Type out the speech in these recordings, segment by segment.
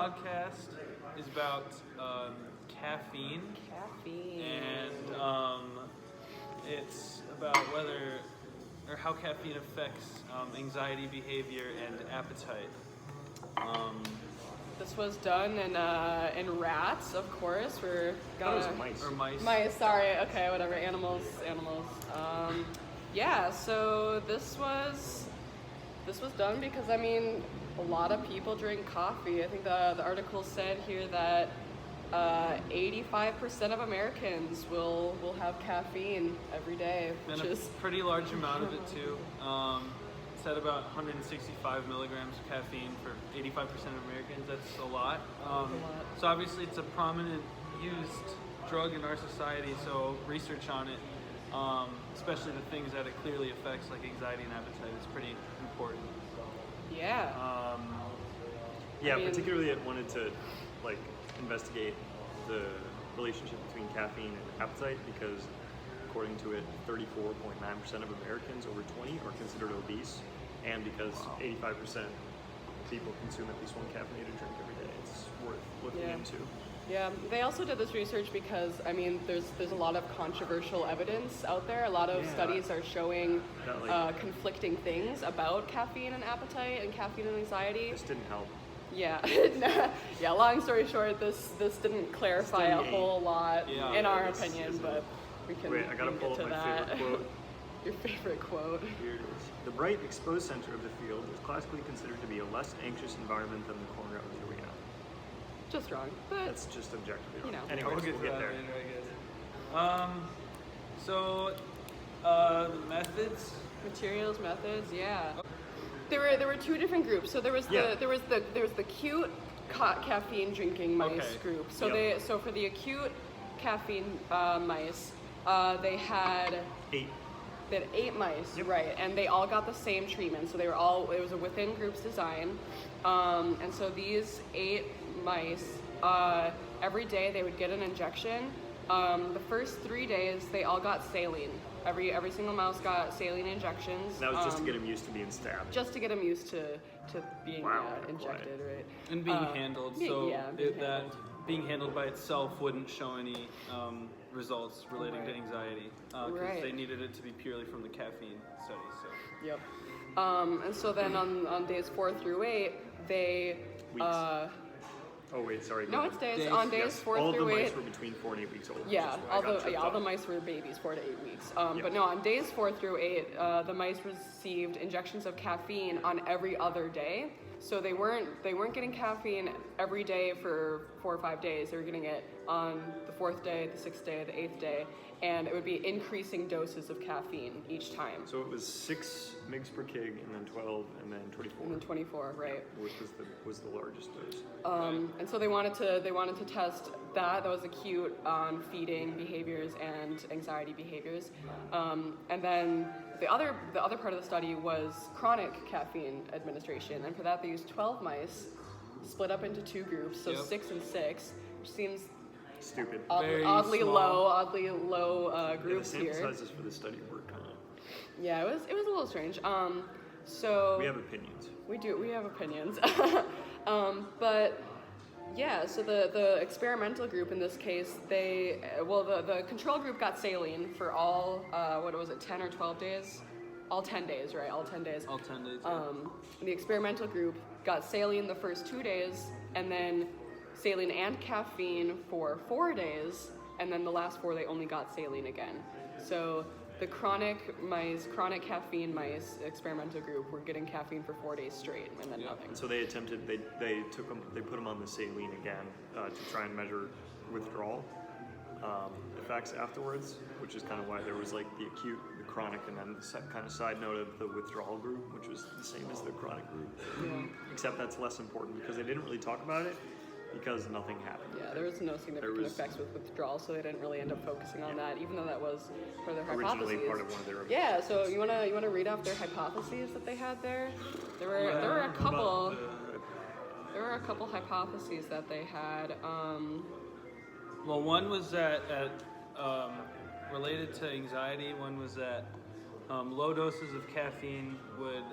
podcast is about caffeine. And it's about whether or how caffeine affects anxiety behavior and appetite. This was done in rats, of course. We're was mice. Or mice. Mice, sorry. Okay, whatever. Animals. Yeah. So this was done because a lot of people drink coffee. I think the article said here that 85% of Americans will have caffeine every day, which is a pretty large amount of it too. It's at about 165 milligrams of caffeine for 85% of Americans. That's a lot. So obviously it's a prominent used drug in our society, so research on it, especially the things that it clearly affects, like anxiety and appetite, is pretty important. Yeah. Particularly I wanted to investigate the relationship between caffeine and appetite because according to it, 34.9% of Americans over 20 are considered obese, and because 85% of people consume at least one caffeinated drink every day, it's worth looking into. Yeah, they also did this research because there's a lot of controversial evidence out there. A lot of studies are showing conflicting things about caffeine and appetite and caffeine and anxiety. This didn't help. Yeah, yeah. Long story short, this didn't clarify a whole lot in our opinion, but we can. Wait, I gotta pull up my favorite quote. Your favorite quote. Here it is. The bright, exposed center of the field is classically considered to be a less anxious environment than the corner of the arena. Just wrong, but that's just objectively wrong. You know. Anyways, we'll get there. Later, I guess. Methods. Materials, methods, yeah. There were two different groups. So there was the acute caffeine drinking mice group. So so for the acute caffeine mice, they had 8. They had 8 mice, right? And they all got the same treatment. So it was a within groups design. And so these 8 mice, every day they would get an injection. The first 3 days they all got saline. Every single mouse got saline injections. That was just to get them used to being stabbed. Just to get them used to being injected, right? And being handled. Being handled by itself wouldn't show any results relating to anxiety because they needed it to be purely from the caffeine study. So. Yep. And so then on days 4 through 8, they. Weeks. Oh wait, sorry. No, it's days. On days 4 through 8. All the mice were between 4 and 8 weeks old. Yeah, all the mice were babies, 4 to 8 weeks. But no, on days 4 through 8, the mice received injections of caffeine on every other day. So they weren't getting caffeine every day for 4 or 5 days. They were getting it on the 4th day, the 6th day, the 8th day, and it would be increasing doses of caffeine each time. So it was 6 mg per kg, and then 12, and then 24. And then 24, right? Which was the largest dose. And so they wanted to test that was acute on feeding behaviors and anxiety behaviors, and then the other part of the study was chronic caffeine administration, and for that they used 12 mice, split up into 2 groups, so 6 and 6, which seems stupid. Oddly low groups here. here. The sample sizes for this study were kind of. Yeah, it was a little strange. So we have opinions. We do. We have opinions. But yeah, so the experimental group in this case, the control group got saline for all 10 or 12 days? All 10 days, right? All 10 days. All 10 days. The experimental group got saline the first 2 days, and then saline and caffeine for 4 days, and then the last 4 they only got saline again. So the chronic caffeine mice experimental group were getting caffeine for 4 days straight, and then nothing. And so they attempted. They put them on the saline again to try and measure withdrawal effects afterwards, which is kind of why there was the acute, the chronic, and then the kind of side note of the withdrawal group, which was the same as the chronic group. Yeah. Except that's less important because they didn't really talk about it because nothing happened. Yeah, there was no significant effects with withdrawal, so they didn't really end up focusing on that, even though that was part of their hypotheses. Originally part of one of their. Yeah, so you wanna read off their hypotheses that they had there? There were a couple. There were a couple hypotheses that they had. Well, one was that related to anxiety. One was that low doses of caffeine would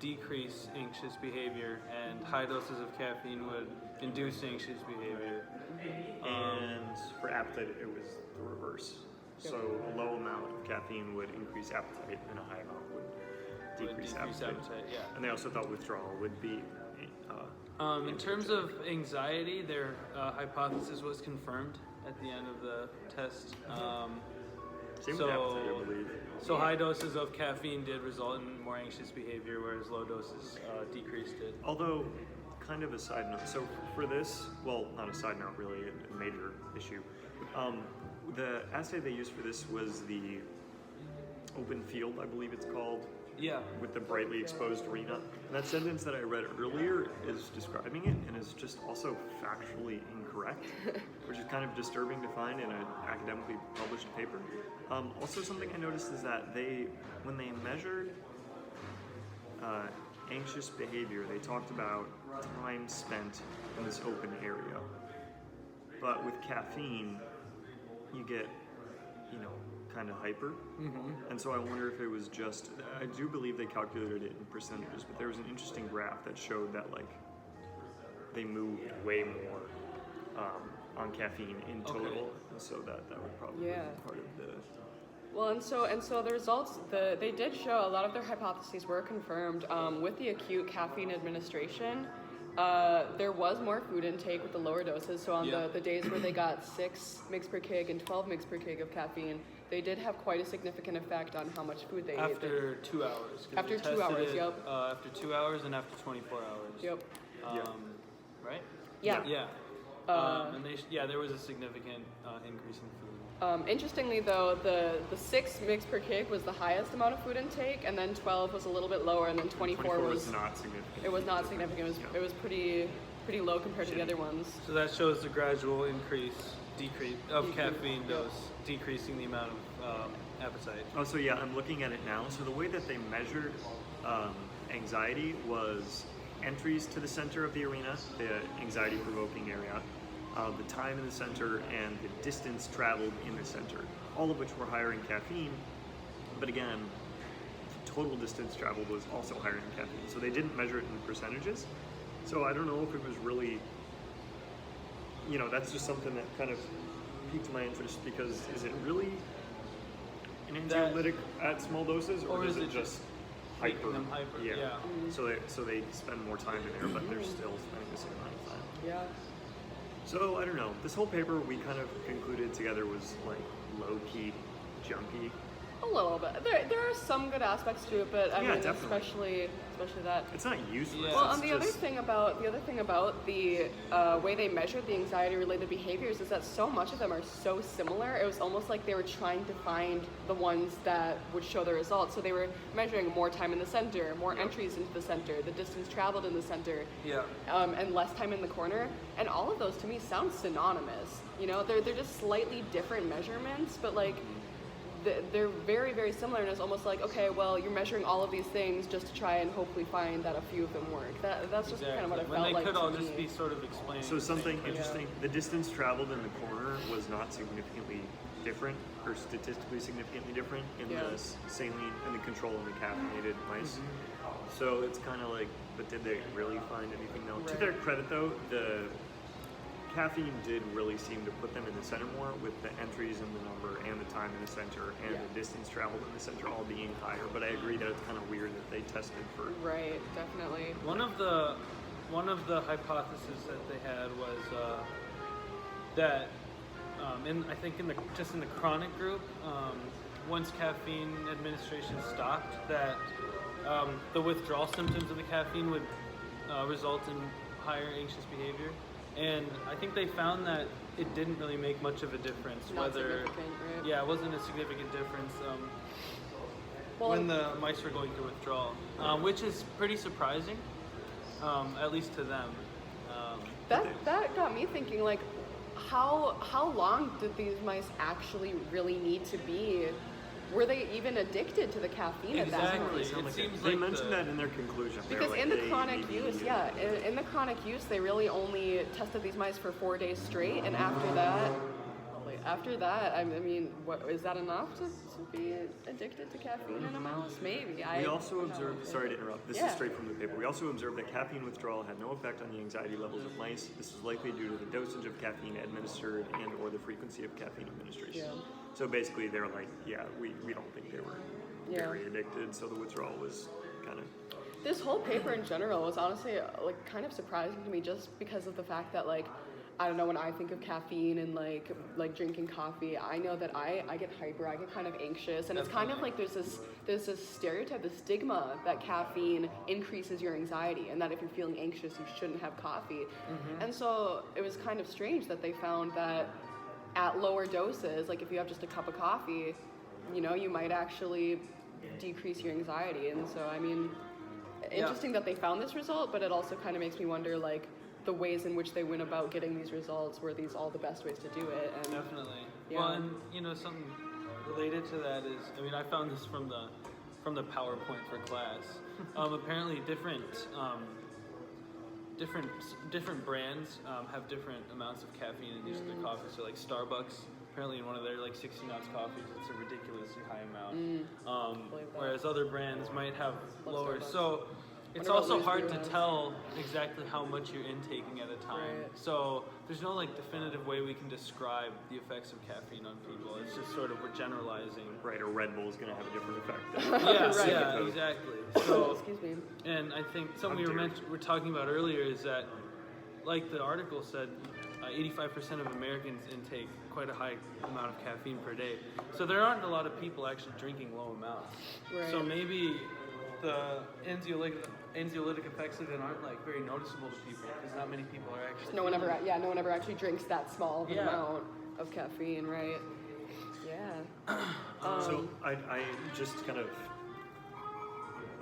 decrease anxious behavior, and high doses of caffeine would induce anxious behavior. And for appetite, it was the reverse. So a low amount of caffeine would increase appetite, and a high amount would decrease appetite. Yeah. And they also thought withdrawal would be. In terms of anxiety, their hypothesis was confirmed at the end of the test. Same with appetite, I believe. So high doses of caffeine did result in more anxious behavior, whereas low doses decreased it. Although, kind of a side note, so for this, well, not a side note really, a major issue. The assay they used for this was the open field, I believe it's called, Yeah. with the brightly exposed arena. And that sentence that I read earlier is describing it and is just also factually incorrect, which is kind of disturbing to find in an academically published paper. Also, something I noticed is that when they measured anxious behavior, they talked about time spent in this open area. But with caffeine, you get, kind of hyper. And so I wonder if it was just, I do believe they calculated it in percentages, but there was an interesting graph that showed that they moved way more on caffeine in total. Okay. And so that would probably be part of the. Well, and so the results, they did show a lot of their hypotheses were confirmed with the acute caffeine administration. There was more food intake with the lower doses. So on the days where they got 6 mg per kg and 12 mg per kg of caffeine, they did have quite a significant effect on how much food they ate. After 2 hours. 'Cause After they 2 hours, tested it, yep. After 2 hours and after 24 hours. Yep. Right? Yeah. Yeah. And there was a significant increase in food. Interestingly, though, the 6 mg per kg was the highest amount of food intake, and then 12 was a little bit lower, and then 24 was not significant. It was not significant. It was pretty low compared to the other ones. So that shows the gradual decrease of caffeine dose, decreasing the amount of appetite. Oh, so yeah, I'm looking at it now. So the way that they measured anxiety was entries to the center of the arena, the anxiety-provoking area, the time in the center, and the distance traveled in the center, all of which were higher in caffeine. But again, the total distance traveled was also higher in caffeine. So they didn't measure it in percentages. So I don't know if it was really, that's just something that kind of piqued my interest, because is it really an anxiolytic at small doses, or is it just making hyper? them hyper? Yeah. So they spend more time in there, but they're still spending the same amount of time. Yeah. So I don't know. This whole paper we kind of concluded together was low key junky. A little bit. There are some good aspects to it, but I mean, definitely. especially that. It's not useless. Yeah. Well, it's and the other thing about the way they measured the anxiety-related behaviors is that so much of them are so similar. It was almost like they were trying to find the ones that would show the results. So they were measuring more time in the center, more entries into the center, the distance traveled in the center, and less time in the corner. And all of those to me sound synonymous. They're just slightly different measurements, but they're very, very similar, and it's almost like, okay, well, you're measuring all of these things just to try and hopefully find that a few of them work. That's just kind of what I felt When like. they could all to just me. be sort of explained. So something interesting, the distance traveled in the corner was not significantly different, or statistically significantly different in the saline and the control and the caffeinated mice. So it's kind of like, but did they really find anything though? To their credit though, the caffeine did really seem to put them in the center more, with the entries in the number and the time in the center and the distance traveled in the center all being higher. But I agree that it's kind of weird that they tested for. Right, definitely. One of the hypotheses that they had was that I think in the chronic group, once caffeine administration stopped, that the withdrawal symptoms of the caffeine would result in higher anxious behavior. And I think they found that it didn't really make much of a difference. Not significant, right? Yeah, it wasn't a significant difference Well, when the mice were going through withdrawal, which is pretty surprising, at least to them. that got me thinking, how long did these mice actually really need to be? Were they even addicted to the caffeine at that point? Exactly. It seems They like mentioned that in their conclusion. They were Because like, in the they chronic maybe use, needed- in the chronic use, they really only tested these mice for 4 days straight, and after that, After that, I mean, what is that enough to be addicted to caffeine in a mouse? Maybe. We also observed, sorry to interrupt, this Yeah. is straight from the paper. We also observed that caffeine withdrawal had no effect on the anxiety levels of mice. This is likely due to the dosage of caffeine administered and or the frequency of caffeine administration. Yeah. So basically they're like, yeah, we don't think they were very addicted, so the withdrawal was kind of... This whole paper in general was honestly like kind of surprising to me, just because of the fact that like, I don't know, when I think of caffeine and like drinking coffee, I know that I get hyper, I get kind of anxious, and it's kind of like there's this stereotype, this stigma that caffeine increases your anxiety, and that if you're feeling anxious, you shouldn't have coffee. And so it was kind of strange that they found that at lower doses, like if you have just a cup of coffee, you know, you might actually decrease your anxiety. And so, I mean, interesting that they found this result, but it also kind of makes me wonder, like, the ways in which they went about getting these results. Were these all the best ways to do it? And Definitely. Yeah. Well, and you know, something related to that is, I mean, I found this from the PowerPoint for class. Apparently, different brands have different amounts of caffeine in each of their coffees. So, like Starbucks, apparently in one of their like 16-ounce coffees, it's a ridiculously high amount. Whereas other brands might have lower. Starbucks. So it's Wonder what also Louis hard Vuitton to has. tell exactly how much you're intaking at a time. Right. So there's no like definitive way we can describe the effects of caffeine on people. It's just sort of we're generalizing. Right, or Red Bull is going to have a different effect. Yeah, Right. yeah, exactly. So, excuse me. and I think something How dare we're talking about earlier is that, like the article said, 85% of Americans intake quite a high amount of caffeine per day. So there aren't a lot of people actually drinking low amounts. Right. So maybe the anxiolytic effects of it aren't like very noticeable to people because not many people are actually. No one ever actually drinks that small of an Yeah. amount of caffeine, right? Yeah. So I just kind of,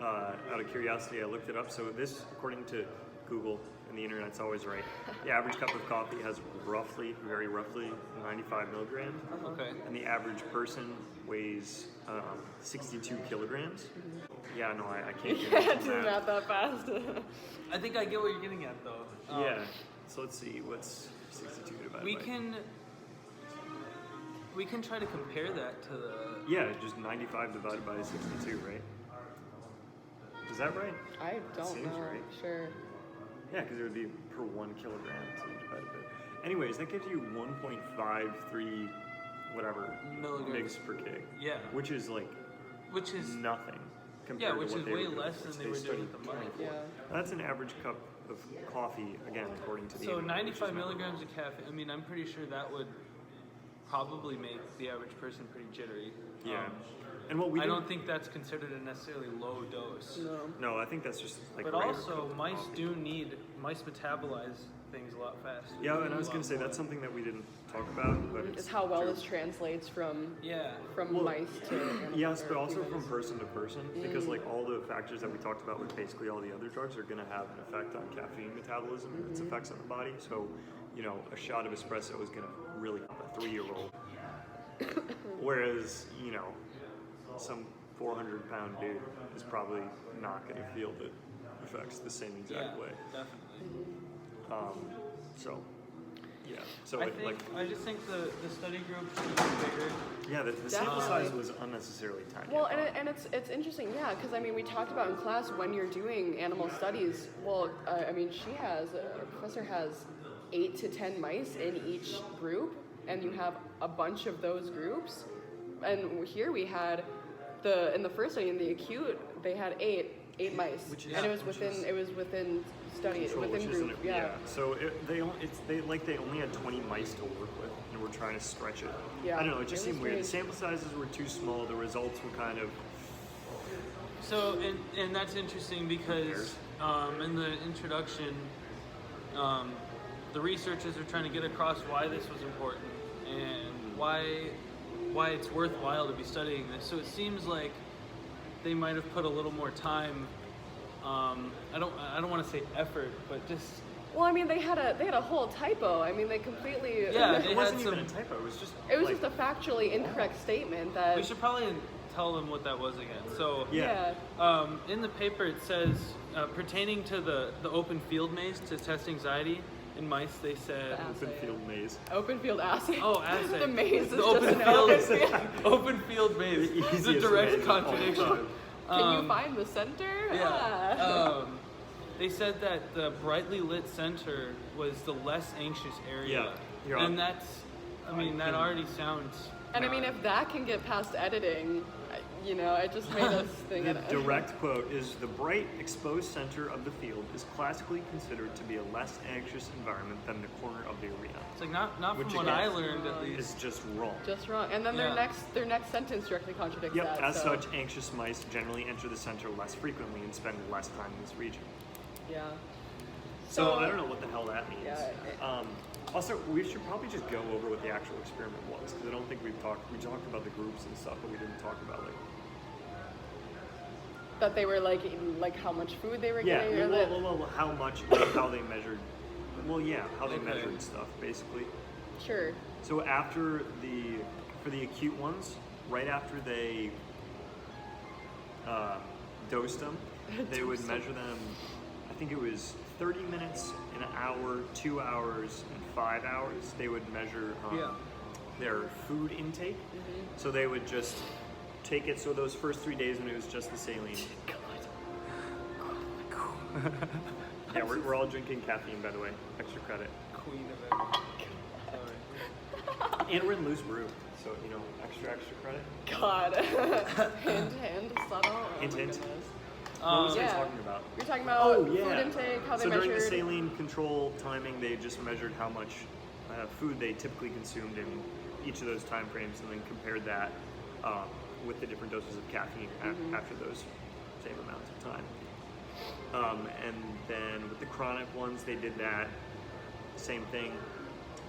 out of curiosity, I looked it up. So this, according to Google and the internet's always right, the average cup of coffee has very roughly 95 milligrams. Okay. And the average person weighs 62 kilograms. Yeah, no, I can't do Yeah, that. do not that fast. I think I get what you're getting at though. Yeah. So let's see, what's 62 divided We by... can try to compare that to the. Yeah, just 95 divided by 62, right? Is that right? I don't Seems know. right. Sure. Yeah, because it would be per 1 kilogram so divided by... Anyways, that gives you 1.53 whatever Milligrams. mgs per kg. Yeah. Which is like Which is nothing compared yeah, which to what is they way were doing. less than they were doing studied with the mice. 24. Yeah. That's an average cup of coffee, again, according to the So internet, which is 95 not- milligrams of caffeine. I mean, I'm pretty sure that would probably make the average person pretty jittery. Yeah. And what we I didn't- don't think that's considered a necessarily low dose. No. No, I think that's just like But regular also, cup of mice coffee. mice metabolize things a lot faster. Yeah, and I was A going lot to say more. that's something that we didn't talk about, but It's it's how well true. this translates from Yeah. from Well, mice to animals. Yes, but or also from humans. person to person, because like all the factors that we talked about with basically all the other drugs are going to have an effect on caffeine metabolism and its effects on the body. So, you know, a shot of espresso is going to really help a 3-year-old, whereas you know, some 400-pound dude is probably not going to feel the effects the same exact Yeah, way. definitely. So, yeah. So I it, think like, I just think the study group should be bigger. yeah, the sample Definitely. size was unnecessarily tiny. Well, I thought. and it's interesting, yeah, because I mean, we talked about in class when you're doing animal studies. Well, I mean, our professor has 8 to 10 mice in each group, and you have a bunch of those groups. And here we had in the first study in the acute, they had eight mice, Which is- and it was which within study Control, within which isn't group, it? yeah. So they only had 20 mice to work with, and we're trying to stretch it. Yeah, I don't know. It just it was seemed weird. The strange. sample sizes were too small. The results were kind of. So, and that's interesting because in the introduction, the researchers are trying to get across why this was important and why it's worthwhile to be studying this. So it seems like they might have put a little more time. I don't want to say effort, but just Well, I mean, they had a whole typo. I mean, they completely. Yeah, It They wasn't had even a some- typo. It was just. It was like, just a factually incorrect statement that. we should probably tell them what that was again. So Yeah. in the paper it says pertaining to the open field maze to test anxiety, in mice, they said. The Open field maze. Open field assay. Oh, assay. The maze is The just open an open field. field. Open field maze. The It's a easiest direct maze of all contradiction. time. Can you find the center? Yeah. Ah. They said that the brightly lit center was the less anxious area. Yeah, you're and on. that's, I mean, that already sounds. And I mean, if that can get past editing, you know, it just made us think. The direct quote is, "The bright, exposed center of the field is classically considered to be a less anxious environment than the corner of the arena." It's like not from Which what again, I learned at It's least. just wrong. Just wrong. And then Yeah. their next sentence directly contradicts Yep, that. as so, such, anxious mice generally enter the center less frequently and spend less time in this region. Yeah. So I don't know what the hell that means. Yeah, Also, we should probably just go over what the actual experiment was, because I don't think we talked about the groups and stuff, but we didn't talk about like. That they were like eating, like how much food they were Yeah, getting. or that- well, how much, how they measured. Well, yeah, how they Okay. measured stuff basically. Sure. So for the acute ones, right after they dosed them, they would Dosed them. measure them. I think it was 30 minutes, an hour, 2 hours, and 5 hours. They would measure Yeah. their food intake. So they would just take it. So those first 3 days when it was just the saline. Yeah, we're all drinking caffeine, by the way. Extra credit. Queen of it. Sorry. And we're in loose brew, so you know, extra credit. God. hint, subtle. Oh Hint, my hint. goodness. What was I Yeah. talking about? You're talking about Oh, food yeah. intake, how they So measured. during the saline control timing, they just measured how much food they typically consumed in each of those time frames, and then compared that with the different doses of caffeine after those same amounts of time. And then with the chronic ones, they did that same thing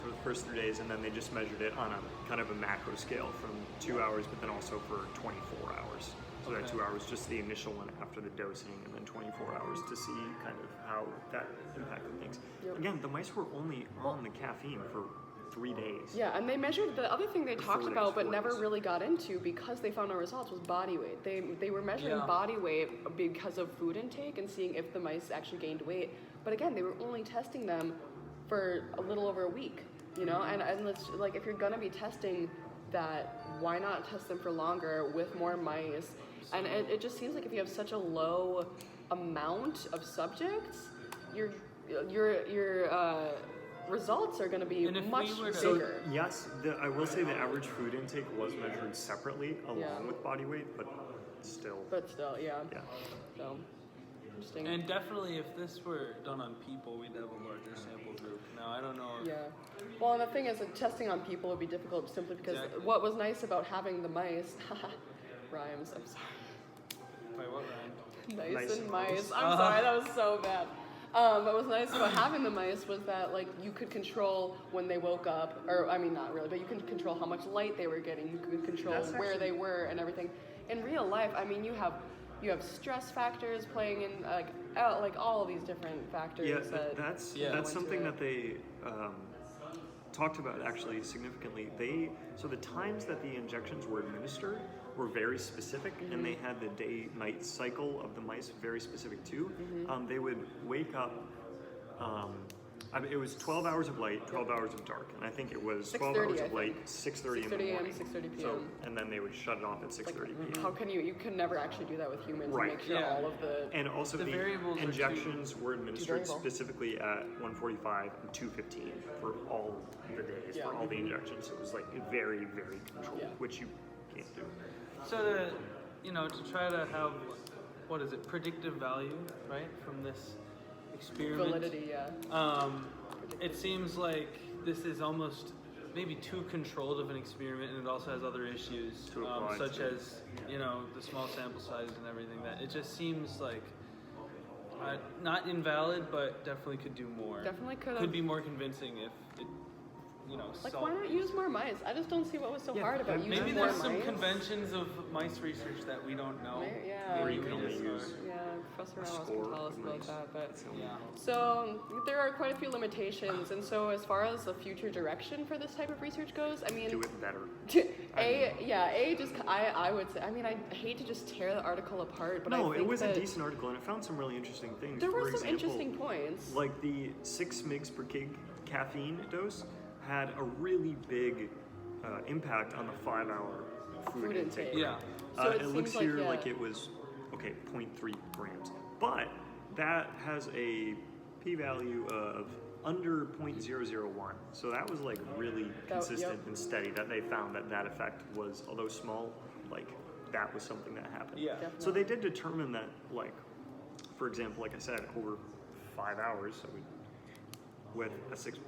for the first 3 days, and then they just measured it on a kind of a macro scale from 2 hours, but then also for 24 hours. So that Okay. 2 hours, just the initial one after the dosing, and then 24 hours to see kind of how that impacted things. Yep. Again, the mice were only on the caffeine for 3 days. Yeah, and they measured the other thing they talked 4 about days, but 4 never days. really got into because they found no results was body weight. They were measuring Yeah. body weight because of food intake and seeing if the mice actually gained weight. But again, they were only testing them for a little over a week, you know? And it's like if you're gonna be testing that, why not test them for longer with more mice? And it just seems like if you have such a low amount of subjects, your results are going to be And if we much were to- So bigger. yes, I will say the average food intake was measured separately along Yeah. with body weight, but still, But still, yeah. yeah. So interesting. And definitely, if this were done on people, we'd have a larger sample group. Now, I don't know. If, yeah. Well, and the thing is that testing on people would be difficult simply because Exactly. what was nice about having the mice, rhymes, I'm sorry. Wait, what rhymed? Nice, Nice and and mice. mice. I'm sorry, that was so bad. But what was nice about having the mice was that like you could control when they woke up, or I mean not really, but you can control how much light they were getting. You could control That's where actually- they were and everything. In real life, I mean you have stress factors playing in like all of these different factors. Yeah, that that's Yeah. go that's into something it. that they talked about actually significantly. So the times that the injections were administered were very specific, and they had the day-night cycle of the mice very specific too. They would wake up. I mean, it was 12 hours of light, 12 hours of dark, and I think it was 12 6:30, hours I of light, think. 6:30 in the 6:30 a.m., morning. 6:30 So, p.m. and then they would shut it off at 6:30 p.m. How can you can never actually do that with humans Right. and make sure Yeah. all of the And also The the, variables are too- injections were administered variable. specifically at 1:45 and 2:15 for all the days, Yeah. for all the injections. It was like very, very controlled, Yeah. which you can't do. So to try to have, what is it, predictive value, right, from this experiment. validity, yeah. It seems like this is almost maybe too controlled of an experiment, and it also has other issues, To apply such to. as the small sample size and everything. That it just seems like not invalid, but definitely could do more. Definitely could have. Could be more convincing if it, Like, solved. why not use more mice? I just don't see what was so hard about using Maybe more there's some mice. conventions of mice research that we don't know. Yeah. Or Maybe you we can only just use are- Yeah, Professor a Ramos can score tell us of about mice. that, but. Yeah. So there are quite a few limitations, and so as far as the future direction for this type of research goes, I mean, Do it better. I would say, I mean, I hate to just tear the article apart, but No, I think it was that a decent article, and it found some really interesting things. there For were some example, interesting points. Like the 6 mg per kg caffeine dose had a really big impact on the 5-hour food intake. intake. Yeah. So it it looks seems like, here yeah. like it was, okay, 0.3 grams. But that has a p-value of under 0.001. So that was like really consistent yep. and steady that they found that effect was, although small, like that was something that happened. Yeah. So they did determine that, like, for example, like I said, over 5 hours, so with a 6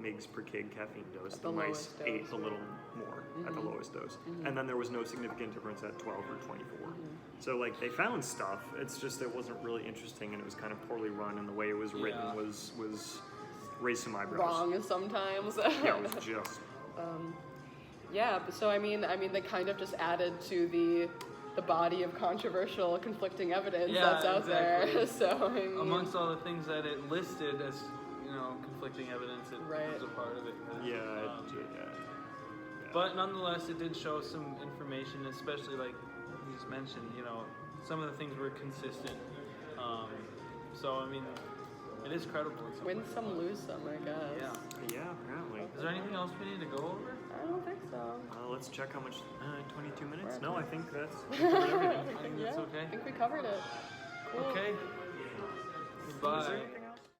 mg per kg caffeine dose, the mice lowest dose. ate a little more at the lowest dose. And then there was no significant difference at 12 or 24. So like they found stuff, it's just it wasn't really interesting and it was kind of poorly run, and the way it was written Yeah. was raised some eyebrows. Wrong sometimes. Yeah, it was just Yeah, but so I mean, they kind of just added to the body of controversial, conflicting evidence Yeah, that's out there. exactly. So I mean, Amongst all the things that it listed as, conflicting evidence, it Right. was a part of it. 'cause, yeah, um, But nonetheless, it did show some information, especially like you just mentioned, some of the things were consistent. So, I mean, it is credible. in some win ways. some, lose some, I guess. Yeah. yeah, apparently. Is there anything else we need to go over? I don't think so. Let's check how much. 22 minutes? We're No, at I think that's we covered everything. I think that's okay. I think we covered it. Cool. Okay. Is there Goodbye. anything